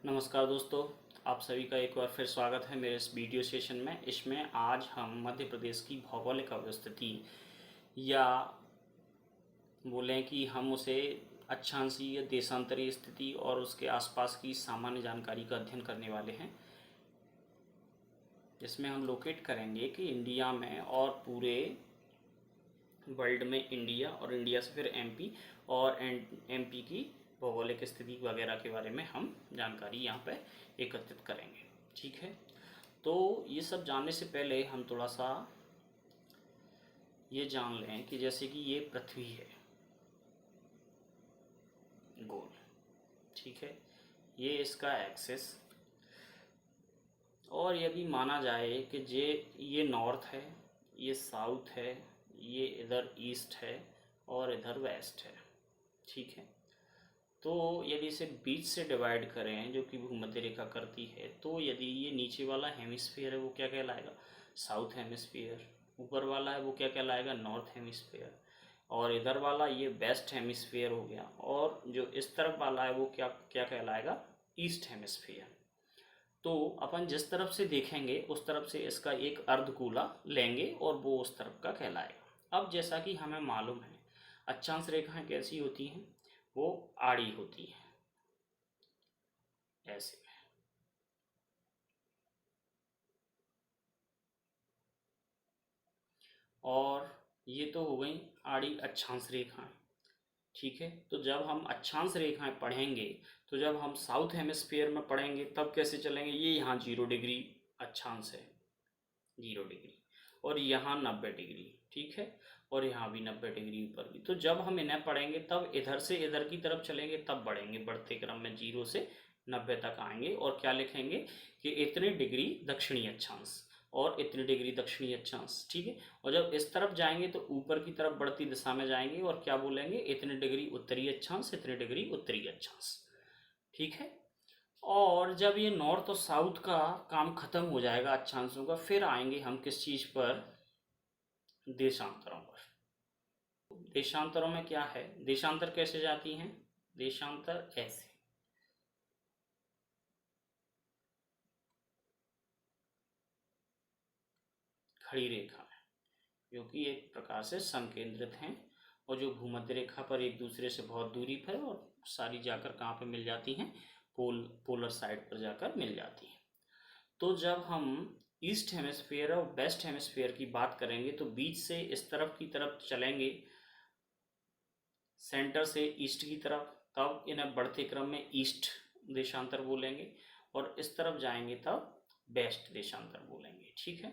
नमस्कार दोस्तों, आप सभी का एक बार फिर स्वागत है मेरे इस वीडियो सेशन में। इसमें आज हम मध्य प्रदेश की भौगोलिक अवस्थिति या बोलें कि हम उसे अक्षांशीय देशांतरीय स्थिति और उसके आसपास की सामान्य जानकारी का अध्ययन करने वाले हैं, जिसमें हम लोकेट करेंगे कि इंडिया में और पूरे वर्ल्ड में इंडिया और इंडिया से फिर एमपी और एमपी की भौगोलिक स्थिति वगैरह के बारे में हम जानकारी यहाँ पे एकत्रित करेंगे। ठीक है, तो ये सब जानने से पहले हम थोड़ा सा ये जान लें कि जैसे कि ये पृथ्वी है गोल, ठीक है, ये इसका एक्सिस, और यदि माना जाए कि ये नॉर्थ है, ये साउथ है, ये इधर ईस्ट है और इधर वेस्ट है। ठीक है, तो यदि इसे बीच से डिवाइड करें जो कि भूमध्य रेखा करती है, तो यदि ये नीचे वाला हेमिस्फीयर है वो क्या कहलाएगा? South hemisphere. ऊपर वाला है वो क्या कहलाएगा? North hemisphere. और इधर वाला ये वेस्ट हेमिस्फीयर हो गया, और जो इस तरफ वाला है वो क्या क्या कहलाएगा? East hemisphere. तो अपन जिस तरफ से देखेंगे उस तरफ से इसका एक अर्धगोला लेंगे और वो उस तरफ का कहलाएगा। अब जैसा कि हमें मालूम है, अक्षांश रेखाएं कैसी होती हैं? वो आड़ी होती है, ऐसे। और ये तो हो गई आड़ी अक्षांश रेखाएं। ठीक है, तो जब हम अक्षांश रेखाएं पढ़ेंगे, तो जब हम साउथ हेमिस्फीयर में पढ़ेंगे तब कैसे चलेंगे? ये यहाँ 0 डिग्री अक्षांश है, 0 डिग्री, और यहाँ 90 डिग्री। ठीक है, और यहाँ भी 90 डिग्री ऊपर भी। तो जब हम इन्हें पढ़ेंगे तब इधर से इधर की तरफ चलेंगे, तब बढ़ेंगे, बढ़ते क्रम में 0 से 90 तक आएंगे, और क्या लिखेंगे कि इतने डिग्री दक्षिणी अक्षांश और इतनी डिग्री दक्षिणी अक्षांश। ठीक है, और जब इस तरफ जाएंगे तो ऊपर की तरफ बढ़ती दिशा में जाएंगे और क्या बोलेंगे? इतनी डिग्री उत्तरी अक्षांश, इतनी डिग्री उत्तरी अक्षांश। ठीक है, और जब ये नॉर्थ और साउथ का काम खत्म हो जाएगा अक्षांशों का, फिर आएंगे हम किस चीज पर? देशांतरों पर। देशांतरों में क्या है? देशांतर कैसे जाती हैं? देशांतर ऐसे, खड़ी रेखा है, जो कि एक प्रकार से संकेंद्रित हैं, और जो भूमध्य रेखा पर एक दूसरे से बहुत दूरी पर, और सारी जाकर कहाँ पर मिल जाती हैं? पोलर साइड पर जाकर मिल जाती हैं। तो जब हम ईस्ट हेमिस्फीयर और वेस्ट हेमिस्फीयर की बात करेंगे, तो बीच से इस तरफ की तरफ चलेंगे, सेंटर से ईस्ट की तरफ, तब इन्हें बढ़ते क्रम में ईस्ट देशांतर बोलेंगे, और इस तरफ जाएंगे तब वेस्ट देशांतर बोलेंगे। ठीक है,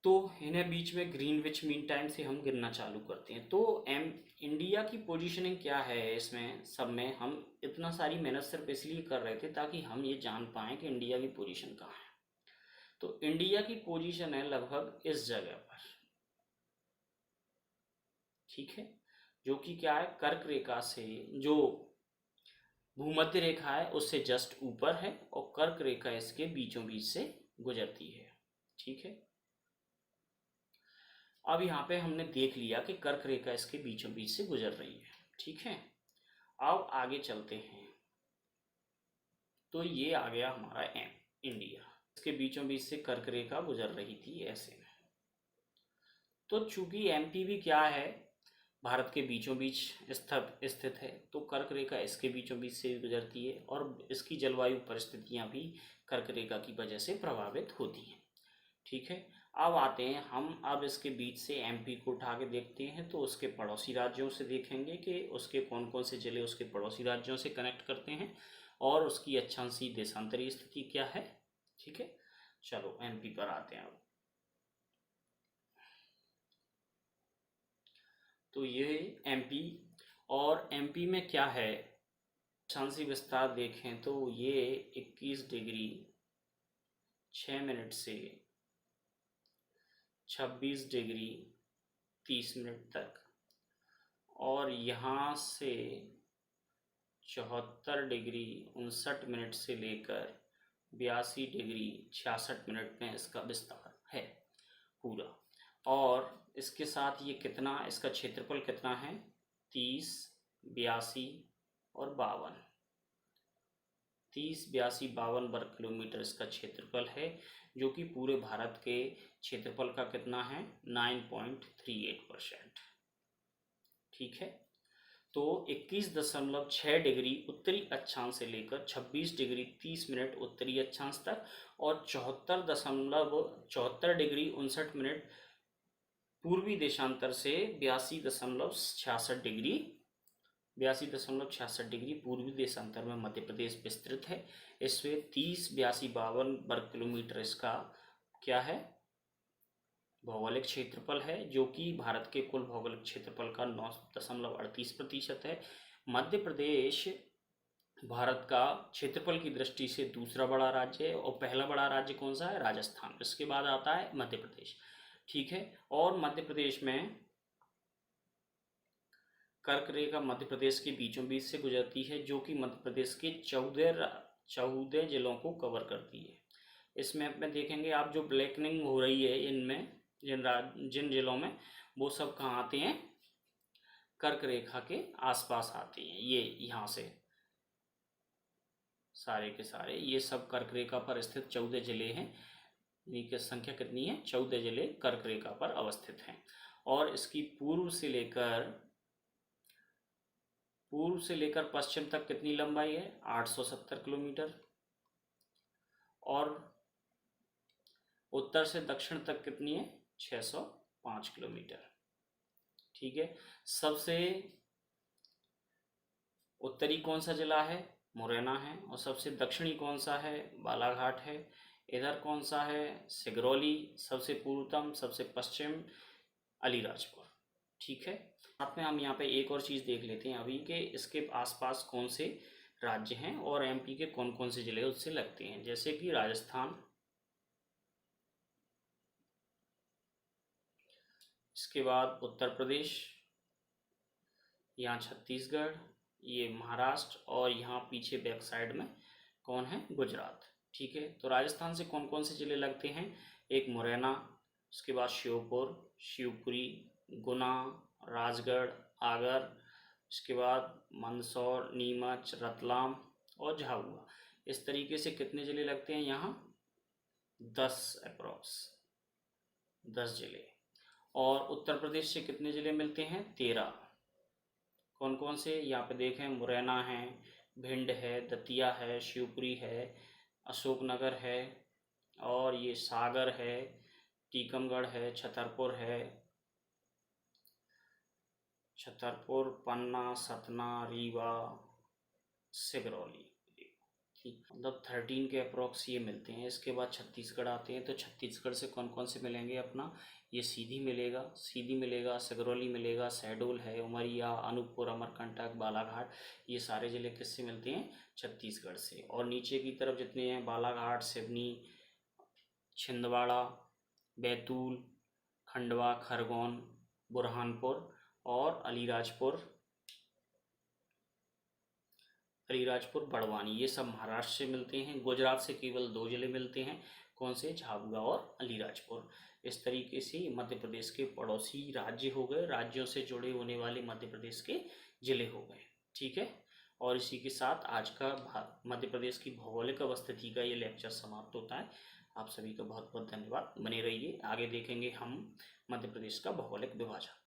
तो इन्हें बीच में ग्रीनविच मीन टाइम से हम गिनना चालू करते हैं। तो इंडिया की पोजीशनिंग क्या है इसमें सब में? हम इतना सारी मेहनत सिर्फ इसलिए कर रहे थे ताकि हम ये जान पाएं कि इंडिया की पोजीशन कहाँ है। तो इंडिया की पोजीशन है लगभग इस जगह पर। ठीक है, जो कि क्या है? कर्क रेखा से, जो भूमध्य रेखा है उससे जस्ट ऊपर है, और कर्क रेखा इसके बीचों बीच से गुजरती है। ठीक है, अब यहाँ पे हमने देख लिया कि कर्क रेखा इसके बीचों बीच से गुजर रही है। ठीक है, अब आगे चलते हैं। तो ये आ गया हमारा इंडिया, इसके बीचों बीच से कर्क रेखा गुजर रही थी ऐसे। तो चूंकि एमपी भी क्या है? भारत के बीचों बीच स्थित है, तो कर्क रेखा इसके बीचों बीच से गुजरती है, और इसकी जलवायु परिस्थितियां भी कर्क रेखा की वजह से प्रभावित होती हैं। ठीक है, अब आते हैं हम, अब इसके बीच से एमपी को उठा के देखते हैं, तो उसके पड़ोसी राज्यों से देखेंगे कि उसके कौन कौन से जिले उसके पड़ोसी राज्यों से कनेक्ट करते हैं, और उसकी अक्षांशीय देशांतरीय स्थिति क्या है। ठीक है, चलो एमपी पर आते हैं अब। तो ये एमपी, और एमपी में क्या है? अक्षांशीय विस्तार देखें तो ये 21 डिग्री 6 मिनट से 26 डिग्री 30 मिनट तक, और यहाँ से 74 डिग्री 59 मिनट से लेकर 82 डिग्री 66 मिनट में इसका विस्तार है पूरा। और इसके साथ ये कितना, इसका क्षेत्रफल कितना है? 30, 82 और 52। 30, 82, 52 वर्ग किलोमीटर इसका क्षेत्रफल है, जो कि पूरे भारत के क्षेत्रफल का कितना है, 9.38%। ठीक है, तो 21.6 डिग्री उत्तरी अक्षांश से लेकर 26 डिग्री 30 मिनट उत्तरी अक्षांश तक और 74 डिग्री 59 मिनट पूर्वी देशांतर से 82.66 डिग्री पूर्वी देशांतर में मध्य प्रदेश विस्तृत है। इसमें 30, 82, 52 वर्ग किलोमीटर इसका क्या है, भौगोलिक क्षेत्रफल है, जो कि भारत के कुल भौगोलिक क्षेत्रफल का 9.38% है। मध्य प्रदेश भारत का क्षेत्रफल की दृष्टि से दूसरा बड़ा राज्य है, और पहला बड़ा राज्य कौन सा है, राजस्थान। इसके बाद आता है मध्य प्रदेश। ठीक है, और मध्य प्रदेश में कर्क रेखा मध्य प्रदेश के बीचों बीच से गुजरती है, जो कि मध्य प्रदेश के 14 जिलों को कवर करती है। इस मैप में देखेंगे आप, जो ब्लैकनिंग हो रही है इनमें, जिन जिलों में, वो सब कहाँ आते हैं, कर्क रेखा के आसपास आते हैं। ये यहाँ से सारे के सारे ये सब कर्क रेखा पर स्थित 14 जिले हैं। इनकी संख्या कितनी है, 14 जिले कर्क रेखा पर अवस्थित हैं। और इसकी पूर्व से लेकर पश्चिम तक कितनी लंबाई है, 870 किलोमीटर, और उत्तर से दक्षिण तक कितनी है, 605 किलोमीटर। ठीक है, सबसे उत्तरी कौन सा जिला है, मुरैना है, और सबसे दक्षिणी कौन सा है, बालाघाट है। इधर कौन सा है, सिगरौली। सबसे पूर्वतम, सबसे पश्चिम, अलीराजपुर। ठीक है, साथ में हम यहाँ पे एक और चीज़ देख लेते हैं अभी के इसके आसपास कौन से राज्य हैं और एमपी के कौन कौन से जिले उससे लगते हैं। जैसे कि राजस्थान, इसके बाद उत्तर प्रदेश, यहाँ छत्तीसगढ़, ये महाराष्ट्र, और यहाँ पीछे बैक साइड में कौन है, गुजरात। ठीक है, तो राजस्थान से कौन कौन से जिले लगते हैं, एक मुरैना, उसके बाद श्योपुर, शिवपुरी, गुना, राजगढ़, आगर, इसके बाद मंदसौर, नीमच, रतलाम और झाबुआ। इस तरीके से कितने जिले लगते हैं यहाँ, 10 अप्रॉक्स 10 जिले। और उत्तर प्रदेश से कितने जिले मिलते हैं, 13। कौन कौन से, यहाँ पे देखें, मुरैना है, भिंड है, दतिया है, शिवपुरी है, अशोकनगर है, और ये सागर है, टीकमगढ़ है, छतरपुर, पन्ना, सतना, रीवा, सिगरौली। मतलब 13 के अप्रोक्स ये मिलते हैं। इसके बाद छत्तीसगढ़ आते हैं, तो छत्तीसगढ़ से कौन कौन से मिलेंगे अपना, ये सीधी मिलेगा, सिगरौली मिलेगा, शहडोल है, उमरिया, अनूपपुर, अमरकंटक, बालाघाट, ये सारे ज़िले किससे मिलते हैं, छत्तीसगढ़ से। और नीचे की तरफ जितने हैं, बालाघाट, सिवनी, छिंदवाड़ा, बैतूल, खंडवा, खरगोन, बुरहानपुर और अलीराजपुर, बड़वानी, ये सब महाराष्ट्र से मिलते हैं। गुजरात से केवल 2 जिले मिलते हैं, कौन से, झाबुआ और अलीराजपुर। इस तरीके से मध्य प्रदेश के पड़ोसी राज्य हो गए, राज्यों से जुड़े होने वाले मध्य प्रदेश के जिले हो गए। ठीक है, और इसी के साथ आज का मध्य प्रदेश की भौगोलिक अवस्थिति का ये लेक्चर समाप्त होता है। आप सभी का बहुत बहुत धन्यवाद। बने रहिए, आगे देखेंगे हम मध्य प्रदेश का भौगोलिक विभाजन।